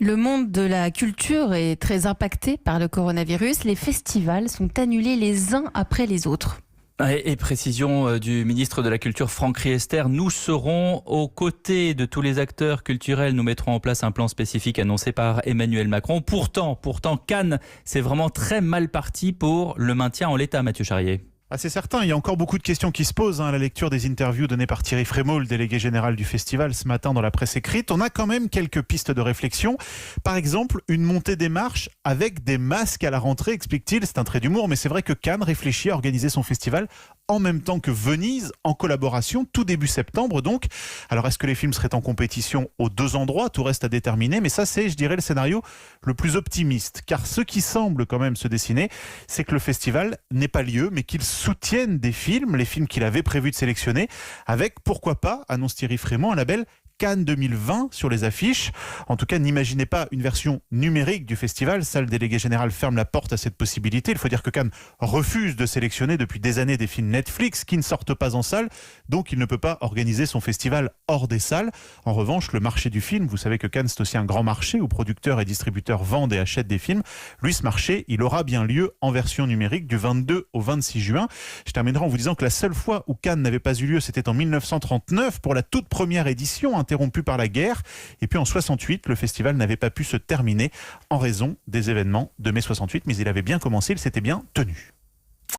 Le monde de la culture est très impacté par le coronavirus. Les festivals sont annulés les uns après les autres. Et précision du ministre de la Culture Franck Riester, nous serons aux côtés de tous les acteurs culturels. Nous mettrons en place un plan spécifique annoncé par Emmanuel Macron. Pourtant, Cannes, c'est vraiment très mal parti pour le maintien en l'état, Mathieu Charrier. Ah, c'est certain, il y a encore beaucoup de questions qui se posent à la lecture des interviews données par Thierry Frémaux, le délégué général du festival, ce matin dans la presse écrite. On a quand même quelques pistes de réflexion. Par exemple, une montée des marches avec des masques à la rentrée, explique-t-il. C'est un trait d'humour, mais c'est vrai que Cannes réfléchit à organiser son festival en même temps que Venise, en collaboration, tout début septembre donc. Alors est-ce que les films seraient en compétition aux deux endroits? Tout reste à déterminer, mais ça c'est, je dirais, le scénario le plus optimiste. Car ce qui semble quand même se dessiner, c'est que le festival n'ait pas lieu, mais qu'il soutienne des films, les films qu'il avait prévu de sélectionner, avec, pourquoi pas, annonce Thierry Frémaux, un label Cannes 2020 sur les affiches. En tout cas, n'imaginez pas une version numérique du festival. Ça, le délégué général ferme la porte à cette possibilité. Il faut dire que Cannes refuse de sélectionner depuis des années des films Netflix qui ne sortent pas en salle. Donc, il ne peut pas organiser son festival hors des salles. En revanche, le marché du film, vous savez que Cannes, c'est aussi un grand marché où producteurs et distributeurs vendent et achètent des films. Lui, ce marché, il aura bien lieu en version numérique du 22 au 26 juin. Je terminerai en vous disant que la seule fois où Cannes n'avait pas eu lieu, c'était en 1939 pour la toute première édition, interrompu par la guerre. Et puis en 68, le festival n'avait pas pu se terminer en raison des événements de mai 68, mais il avait bien commencé, il s'était bien tenu.